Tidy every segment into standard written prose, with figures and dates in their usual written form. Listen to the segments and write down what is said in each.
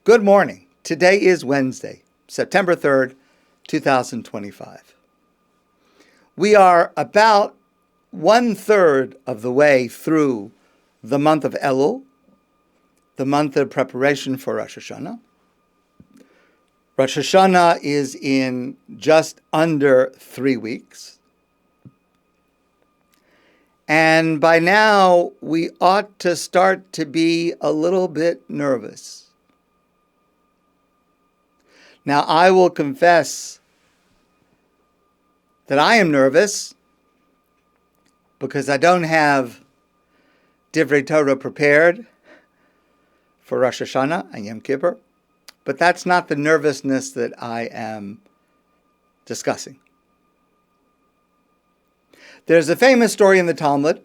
Good morning. Today is Wednesday, September 3rd, 2025. We are about 1/3 of the way through the month of Elul, the month of preparation for Rosh Hashanah. Rosh Hashanah is in just under 3 weeks. And by now, we ought to start to be a little bit nervous. Now, I will confess that I am nervous because I don't have Divrei Torah prepared for Rosh Hashanah and Yom Kippur, but that's not the nervousness that I am discussing. There's a famous story in the Talmud.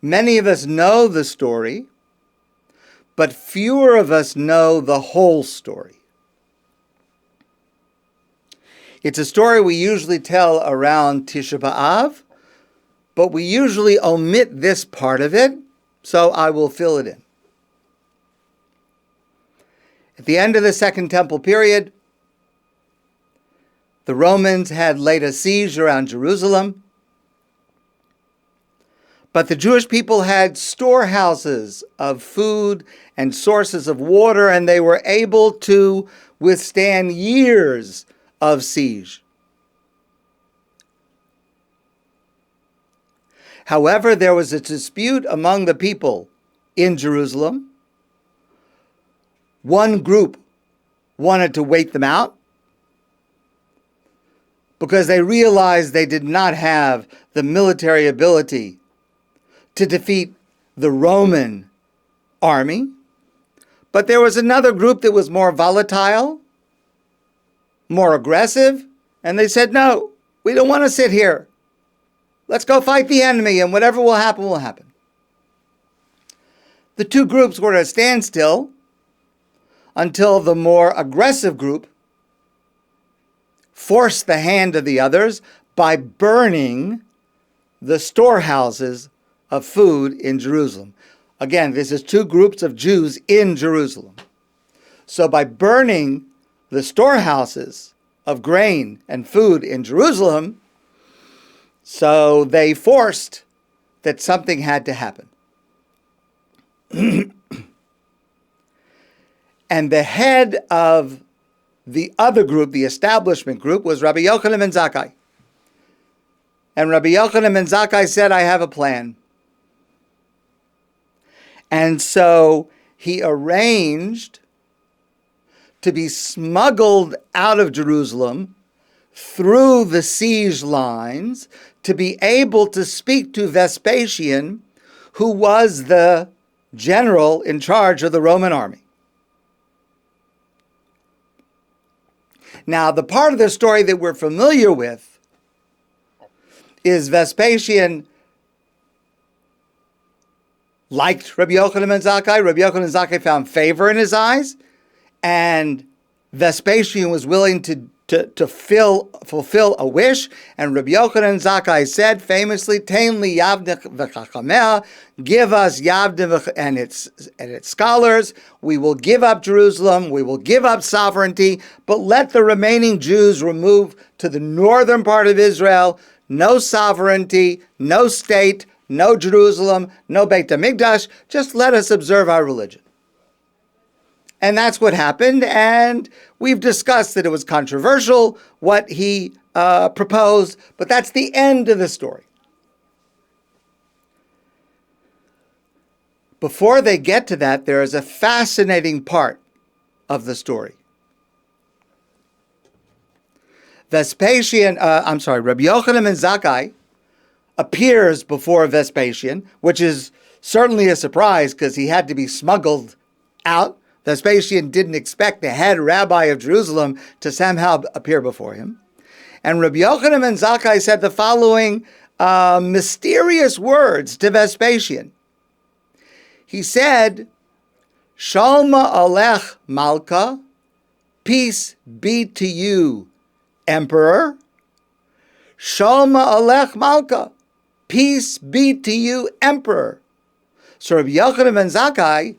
Many of us know the story, but fewer of us know the whole story. It's a story we usually tell around Tisha B'Av, but we usually omit this part of it, so I will fill it in. At the end of the Second Temple period, the Romans had laid a siege around Jerusalem, but the Jewish people had storehouses of food and sources of water, and they were able to withstand years of siege. However, there was a dispute among the people in Jerusalem. One group wanted to wait them out because they realized they did not have the military ability to defeat the Roman army. But there was another group that was more volatile, more aggressive, and they said, no, we don't want to sit here. Let's go fight the enemy, and whatever will happen, will happen. The two groups were at a standstill until the more aggressive group forced the hand of the others by burning the storehouses of food in Jerusalem. Again, this is two groups of Jews in Jerusalem. So by burning the storehouses of grain and food in Jerusalem, so they forced that something had to happen. And the head of the other group, the establishment group, was Rabbi Yochanan and Zakkai. And Rabbi Yochanan and Zakkai said, I have a plan. And so he arranged to be smuggled out of Jerusalem through the siege lines to be able to speak to Vespasian, who was the general in charge of the Roman army. Now, the part of the story that we're familiar with is Vespasian liked Rabbi Yochanan and Zakkai. Rabbi Yochanan and Zakkai found favor in his eyes, and Vespasian was willing to fulfill a wish. And Rabbi Yochanan and Zakkai said famously, "Tein li Yavneh v'chachameh," give us Yavneh and its scholars. We will give up Jerusalem. We will give up sovereignty, but let the remaining Jews remove to the northern part of Israel. No sovereignty, no state, no Jerusalem, no Beit HaMikdash. Just let us observe our religion. And that's what happened, and we've discussed that it was controversial, what he proposed, but that's the end of the story. Before they get to that, there is a fascinating part of the story. Rabbi Yochanan and Zakkai appears before Vespasian, which is certainly a surprise because he had to be smuggled out. Vespasian didn't expect the head rabbi of Jerusalem to somehow appear before him. And Rabbi Yochanan and Zakkai said the following mysterious words to Vespasian. He said, Shalma alech Malka, peace be to you, Emperor. Shalma alech Malka, peace be to you, Emperor. So Rabbi Yochanan and Zakkai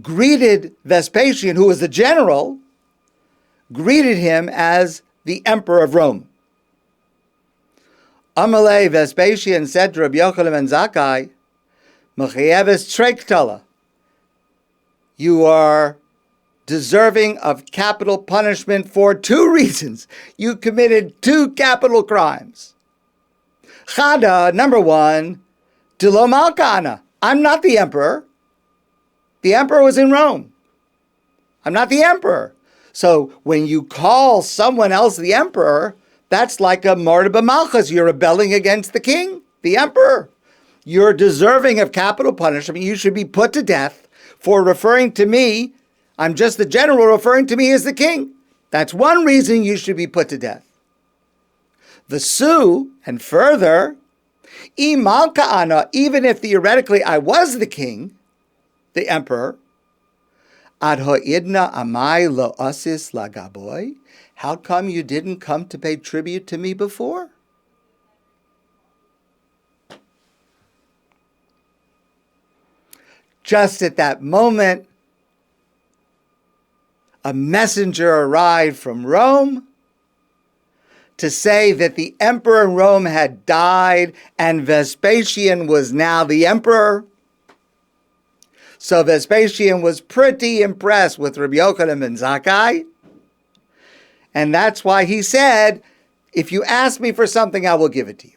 greeted Vespasian, who was the general, greeted him as the emperor of Rome. Amalei Vespasian said to Rabbi Yochanan and Zakkai, Mechayeves Treiktala, you are deserving of capital punishment for 2 reasons. You committed 2 capital crimes. Chada, number 1, Dilo Malkana. I'm not the emperor. The emperor was in Rome. I'm not the emperor. So when you call someone else the emperor, that's like a murder b'malchus. You're rebelling against the king, the emperor. You're deserving of capital punishment. You should be put to death for referring to me. I'm just the general referring to me as the king. That's one reason you should be put to death. V'su, and further, imalka ana, even if theoretically I was the king, the emperor, ad ho'idna amai lo asis lagaboy, how come you didn't come to pay tribute to me before? Just at that moment, a messenger arrived from Rome to say that the emperor in Rome had died and Vespasian was now the emperor. So Vespasian was pretty impressed with Rabbi Yochanan and Zakkai. And that's why he said, if you ask me for something, I will give it to you.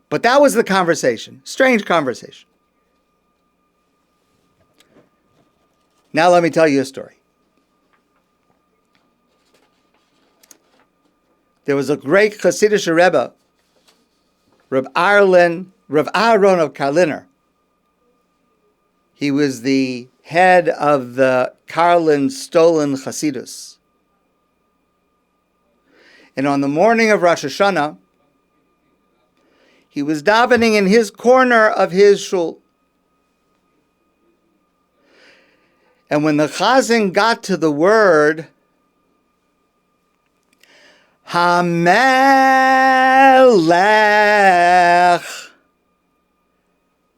But that was the conversation. Strange conversation. Now let me tell you a story. There was a great Hasidic Rebbe, Rav Aaron of Karliner. He was the head of the Karlin Stolen Hasidus. And on the morning of Rosh Hashanah, he was davening in his corner of his shul. And when the chazan got to the word HaMelech,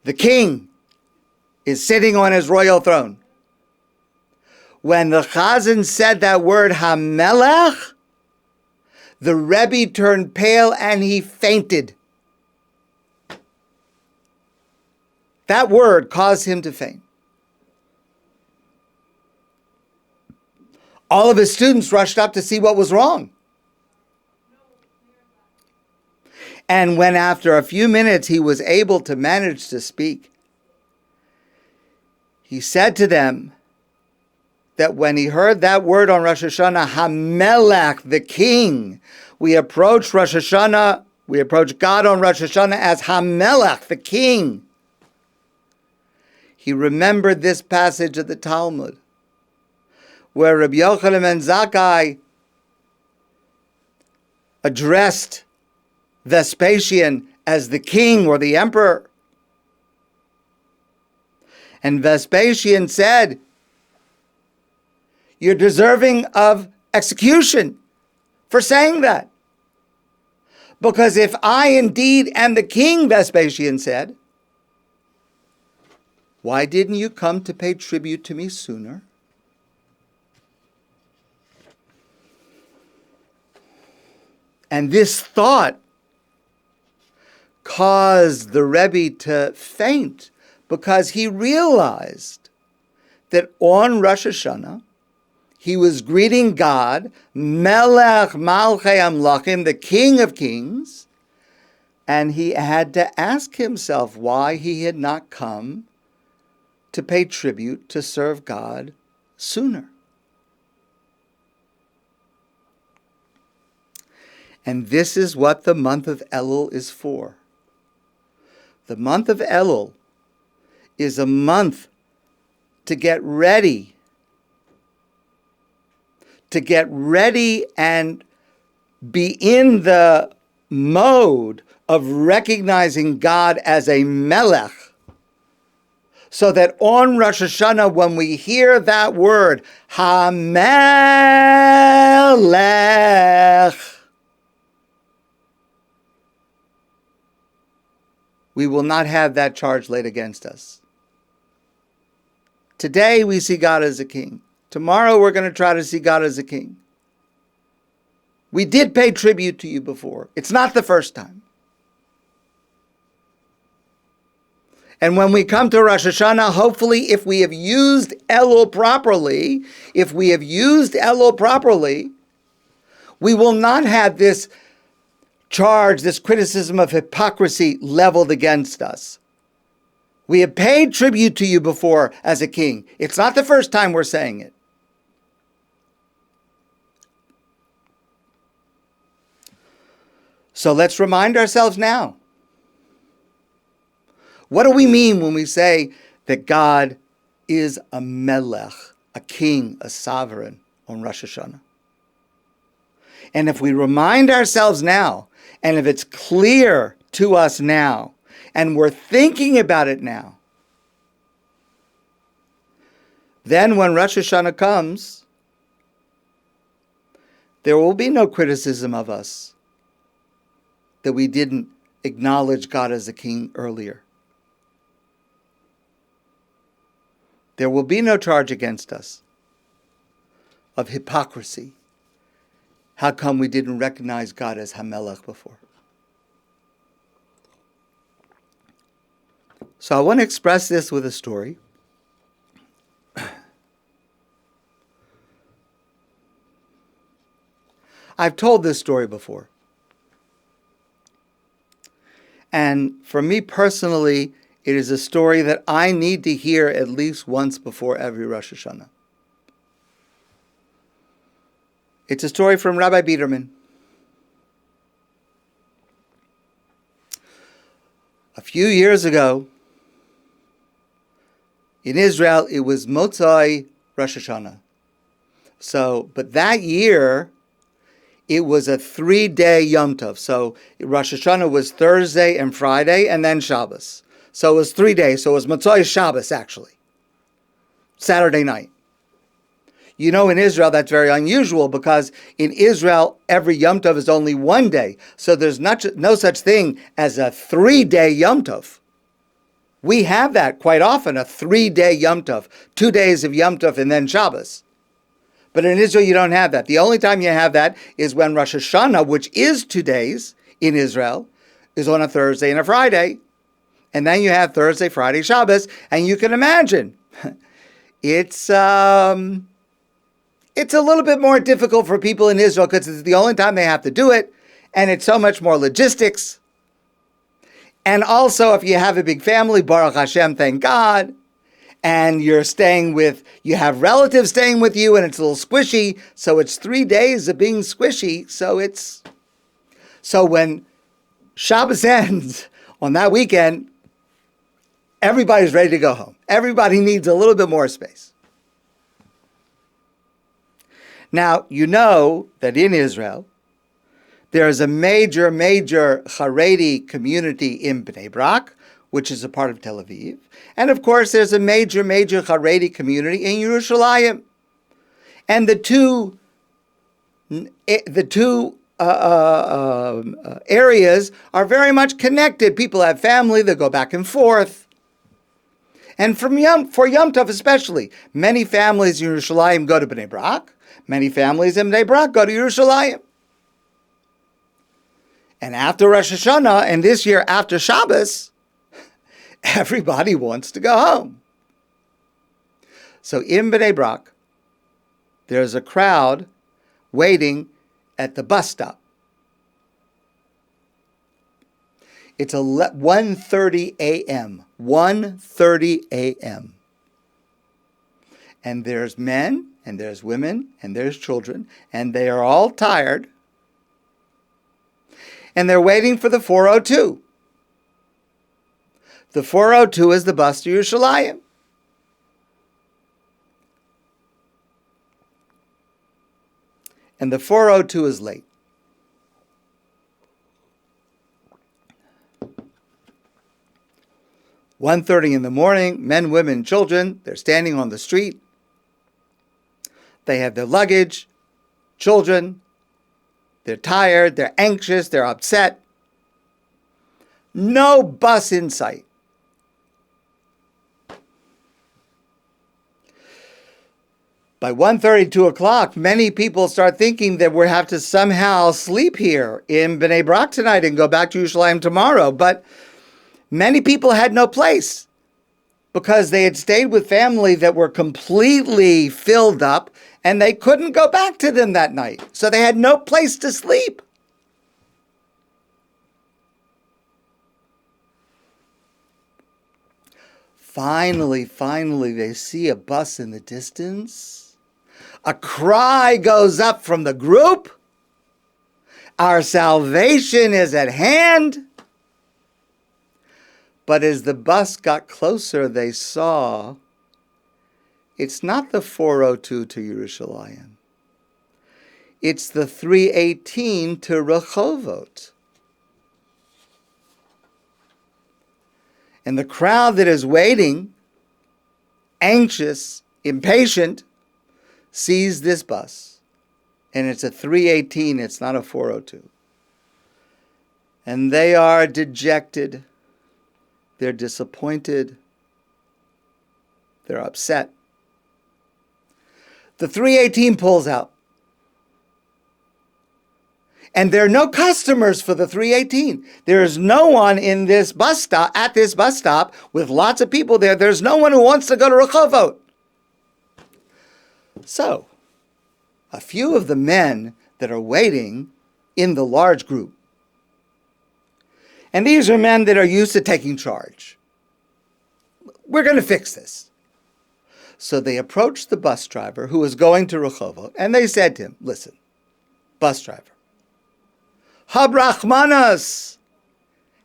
the king is sitting on his royal throne. When the chazan said that word HaMelech, the Rebbe turned pale and he fainted. That word caused him to faint. All of his students rushed up to see what was wrong. And when after a few minutes he was able to manage to speak, he said to them that when he heard that word on Rosh Hashanah, HaMelech, the king, we approach Rosh Hashanah, we approach God on Rosh Hashanah as HaMelech, the king. He remembered this passage of the Talmud, where Rabbi Yochanan and Zakkai addressed Vespasian as the king or the emperor. And Vespasian said, you're deserving of execution for saying that. Because if I indeed am the king, Vespasian said, why didn't you come to pay tribute to me sooner? And this thought caused the Rebbe to faint because he realized that on Rosh Hashanah, he was greeting God, Melech Malchei Amlachim, the King of Kings, and he had to ask himself why he had not come to pay tribute to serve God sooner. And this is what the month of Elul is for. The month of Elul is a month to get ready and be in the mode of recognizing God as a Melech, so that on Rosh Hashanah, when we hear that word, HaMelech, we will not have that charge laid against us. Today we see God as a king. Tomorrow we're going to try to see God as a king. We did pay tribute to you before. It's not the first time. And when we come to Rosh Hashanah, hopefully if we have used Elul properly, we will not have this charge, this criticism of hypocrisy leveled against us. We have paid tribute to you before as a king. It's not the first time we're saying it. So let's remind ourselves now. What do we mean when we say that God is a melech, a king, a sovereign on Rosh Hashanah? And if we remind ourselves now, and if it's clear to us now, and we're thinking about it now, then when Rosh Hashanah comes, there will be no criticism of us that we didn't acknowledge God as a king earlier. There will be no charge against us of hypocrisy. How come we didn't recognize God as HaMelech before? So I want to express this with a story. I've told this story before. And for me personally, it is a story that I need to hear at least once before every Rosh Hashanah. It's a story from Rabbi Biderman. A few years ago, in Israel, it was Motzai Rosh Hashanah. But that year, it was a 3-day Yom Tov. So Rosh Hashanah was Thursday and Friday, and then Shabbos. So it was 3 days. So it was Motzai Shabbos, actually. Saturday night. You know, in Israel, that's very unusual because in Israel, every Yom Tov is only 1 day. So there's no such thing as a 3-day Yom Tov. We have that quite often, a 3-day Yom Tov, 2 days of Yom Tov and then Shabbos. But in Israel, you don't have that. The only time you have that is when Rosh Hashanah, which is 2 days in Israel, is on a Thursday and a Friday. And then you have Thursday, Friday, Shabbos. And you can imagine, it's a little bit more difficult for people in Israel because it's the only time they have to do it. And it's so much more logistics. And also, if you have a big family, Baruch Hashem, thank God. And you have relatives staying with you, and it's a little squishy. So it's 3 days of being squishy. So when Shabbos ends on that weekend, everybody's ready to go home. Everybody needs a little bit more space. Now, you know that in Israel, there is a major Haredi community in Bnei Brak, which is a part of Tel Aviv. And of course, there's a major Haredi community in Yerushalayim. And the two areas are very much connected. People have family, they go back and forth. And for Yom Tov especially, many families in Yerushalayim go to Bnei Brak. Many families in Bnei Brak go to Yerushalayim. And after Rosh Hashanah, and this year after Shabbos, everybody wants to go home. So in Bnei Brak, there's a crowd waiting at the bus stop. It's 1:30 a.m. 1:30 a.m. And there's men, and there's women, and there's children, and they are all tired. And they're waiting for the 402. The 402 is the bus to Yerushalayim. And the 402 is late. "1:30 in the morning, men, women, children, they're standing on the street. They have their luggage, children. They're tired, they're anxious, they're upset. No bus in sight. By 1:30, 2 o'clock, many people start thinking that we have to somehow sleep here in Bnei Brak tonight and go back to Yerushalayim tomorrow. But many people had no place because they had stayed with family that were completely filled up and they couldn't go back to them that night. So they had no place to sleep. Finally, they see a bus in the distance. A cry goes up from the group. Our salvation is at hand. But as the bus got closer, they saw it's not the 402 to Yerushalayim. It's the 318 to Rehovot. And the crowd that is waiting, anxious, impatient, sees this bus. And it's a 318, it's not a 402. And they are dejected. They're disappointed. They're upset. The 318 pulls out. And there are no customers for the 318. There is no one in this bus stop, at this bus stop, with lots of people there. There's no one who wants to go to Rehovot. So, a few of the men that are waiting in the large group, and these are men that are used to taking charge. We're going to fix this. So they approached the bus driver who was going to Rehovot, and they said to him, listen, bus driver, Habrachmanas,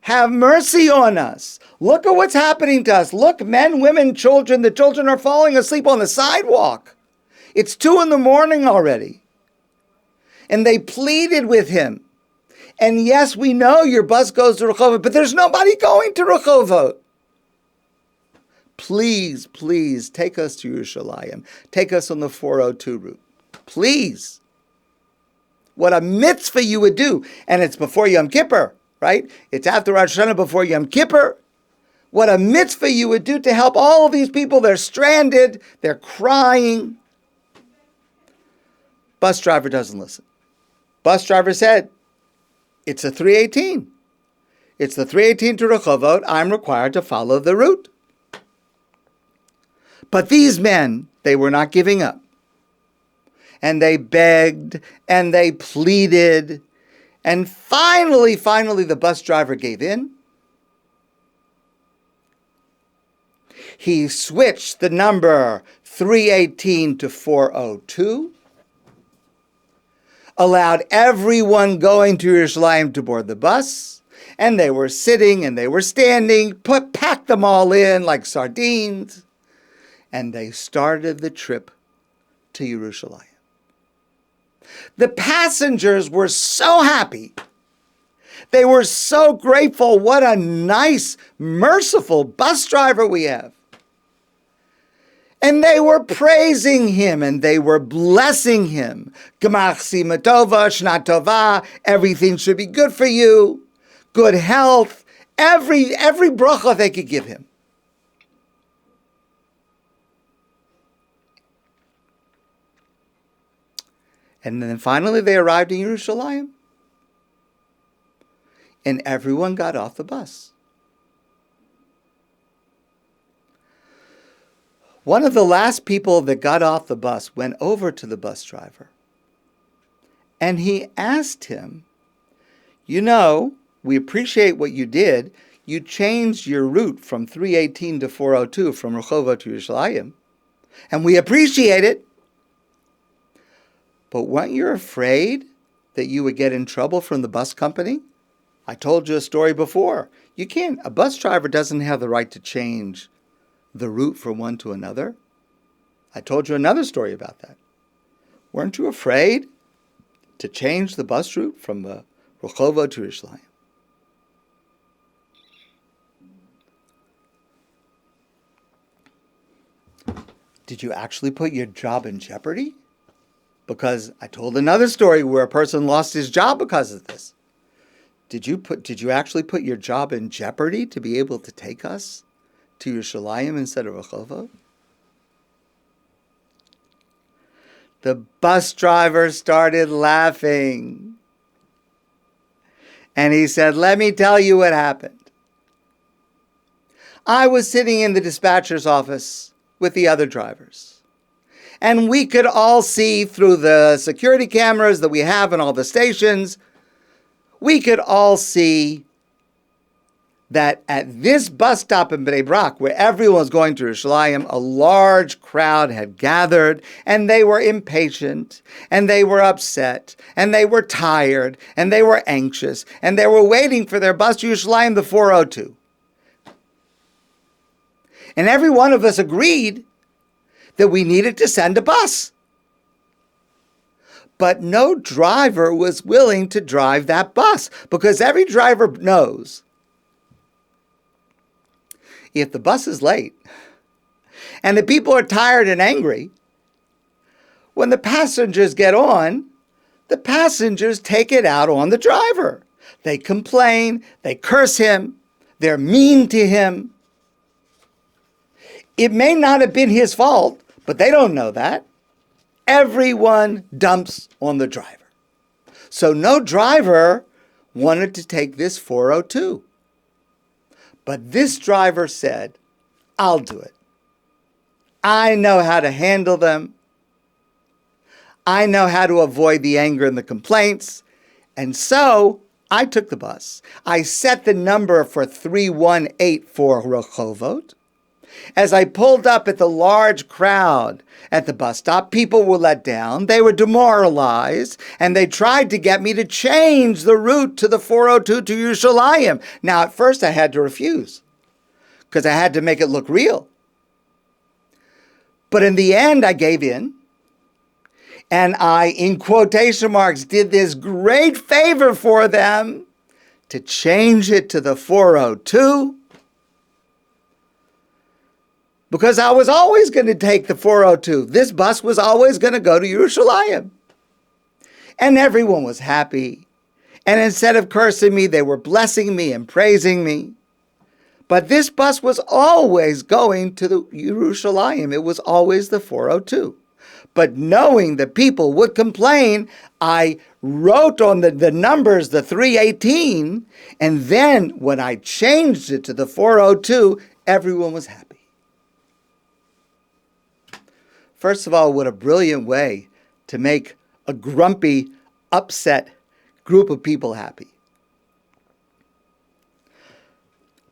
have mercy on us. Look at what's happening to us. Look, men, women, children, the children are falling asleep on the sidewalk. It's 2 a.m. already. And they pleaded with him. And yes, we know your bus goes to Rehovot, but there's nobody going to Rehovot. Please, please, take us to Yerushalayim. Take us on the 402 route. Please. What a mitzvah you would do. And it's before Yom Kippur, right? It's after Rosh Hashanah, before Yom Kippur. What a mitzvah you would do to help all of these people. They're stranded. They're crying. Bus driver doesn't listen. Bus driver said, it's a 318. It's the 318 to Rehovot. I'm required to follow the route. But these men, they were not giving up. And they begged and they pleaded. And finally, the bus driver gave in. He switched the number 318 to 402. Allowed everyone going to Yerushalayim to board the bus. And they were sitting and they were standing, packed them all in like sardines. And they started the trip to Yerushalayim. The passengers were so happy. They were so grateful. What a nice, merciful bus driver we have. And they were praising him and they were blessing him. Gemach sima tova, shna tova, everything should be good for you. Good health. Every bracha they could give him. And then finally they arrived in Yerushalayim. And everyone got off the bus. One of the last people that got off the bus went over to the bus driver. And he asked him, you know, we appreciate what you did. You changed your route from 318 to 402 from Rehovot to Yerushalayim. And we appreciate it. But weren't you afraid that you would get in trouble from the bus company? I told you a story before. A bus driver doesn't have the right to change the route from one to another. I told you another story about that. Weren't you afraid to change the bus route from the Rehovot to Yerushalayim? Did you actually put your job in jeopardy? Because I told another story where a person lost his job because of this. did you actually put your job in jeopardy to be able to take us to Yerushalayim instead of Rehovot? The bus driver started laughing. And he said, let me tell you what happened. I was sitting in the dispatcher's office with the other drivers. And we could all see through the security cameras that we have in all the stations, we could all see that at this bus stop in Bnei Brak, where everyone was going to Yerushalayim, a large crowd had gathered, and they were impatient, and they were upset, and they were tired, and they were anxious, and they were waiting for their bus to Yerushalayim, the 402. And every one of us agreed that we needed to send a bus. But no driver was willing to drive that bus, because every driver knows if the bus is late and the people are tired and angry, when the passengers get on, the passengers take it out on the driver. They complain, they curse him, they're mean to him. It may not have been his fault, but they don't know that. Everyone dumps on the driver. So no driver wanted to take this 402. But this driver said, I'll do it. I know how to handle them. I know how to avoid the anger and the complaints. And so I took the bus. I set the number for 318 for Rehovot. As I pulled up at the large crowd at the bus stop, people were let down, they were demoralized, and they tried to get me to change the route to the 402 to Yerushalayim. Now, at first I had to refuse, because I had to make it look real. But in the end, I gave in, and I, in quotation marks, did this great favor for them to change it to the 402, because I was always going to take the 402. This bus was always going to go to Yerushalayim. And everyone was happy. And instead of cursing me, they were blessing me and praising me. But this bus was always going to the Yerushalayim. It was always the 402. But knowing that people would complain, I wrote on the numbers, the 318, and then when I changed it to the 402, everyone was happy. First of all, what a brilliant way to make a grumpy, upset group of people happy.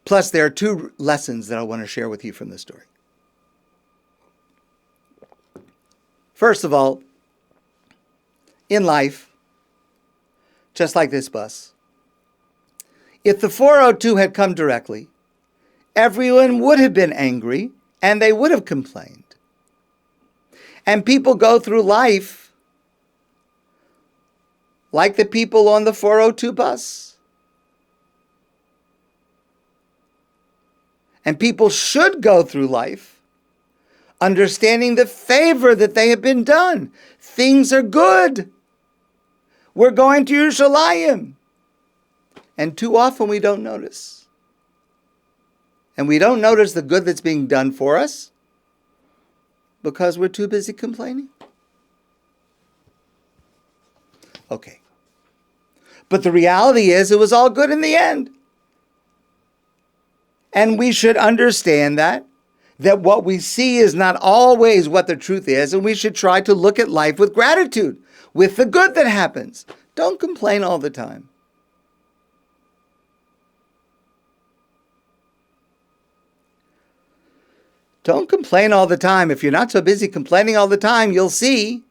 Plus, there are two lessons that I want to share with you from this story. First of all, in life, just like this bus, if the 402 had come directly, everyone would have been angry and they would have complained. And people go through life like the people on the 402 bus. And people should go through life understanding the favor that they have been done. Things are good. We're going to Yerushalayim. And too often we don't notice. And we don't notice the good that's being done for us because we're too busy complaining. Okay. But the reality is it was all good in the end. And we should understand that what we see is not always what the truth is, and we should try to look at life with gratitude, with the good that happens. Don't complain all the time. Don't complain all the time. If you're not so busy complaining all the time, you'll see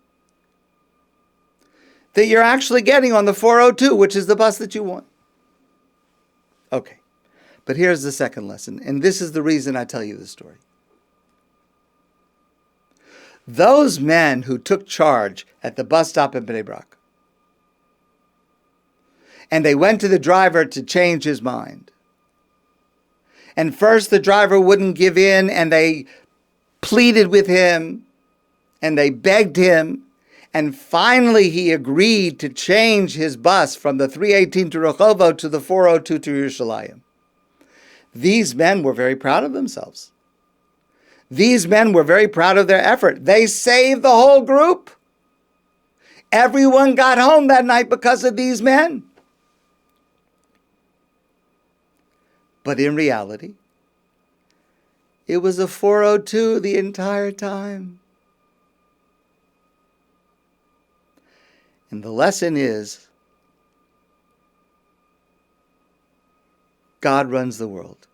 that you're actually getting on the 402, which is the bus that you want. Okay, but here's the second lesson, and this is the reason I tell you this story. Those men who took charge at the bus stop in Bnei Brak, and they went to the driver to change his mind. And first the driver wouldn't give in, and they pleaded with him, and they begged him, And finally, he agreed to change his bus from the 318 to Rehovot to the 402 to Yerushalayim. These men were very proud of themselves. These men were very proud of their effort. They saved the whole group. Everyone got home that night because of these men. But in reality, it was a 402 the entire time. And the lesson is, God runs the world.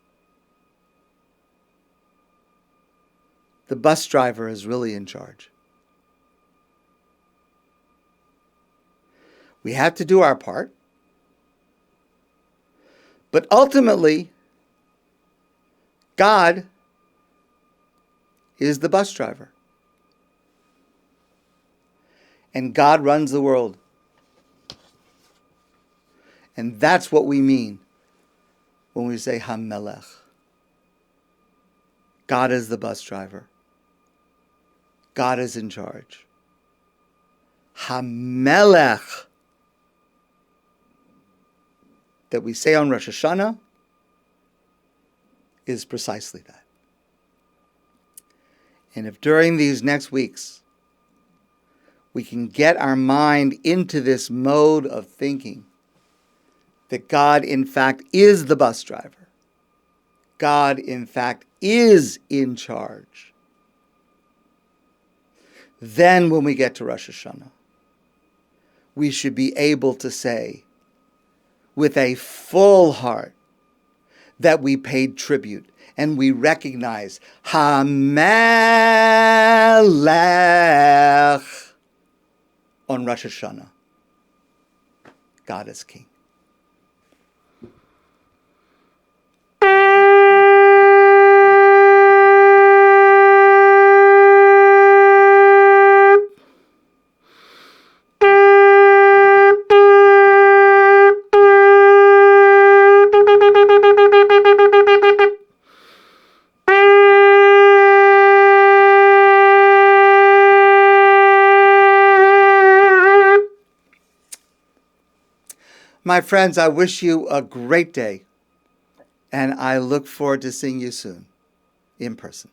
The bus driver is really in charge. We have to do our part. But ultimately, God is the bus driver. And God runs the world. And that's what we mean when we say HaMelech. God is the bus driver. God is in charge. HaMelech that we say on Rosh Hashanah is precisely that. And if during these next weeks we can get our mind into this mode of thinking that God, in fact, is the bus driver. God, in fact, is in charge. Then when we get to Rosh Hashanah, we should be able to say with a full heart that we paid tribute and we recognize HaMelech on Rosh Hashanah. God is King. My friends, I wish you a great day, and I look forward to seeing you soon in person.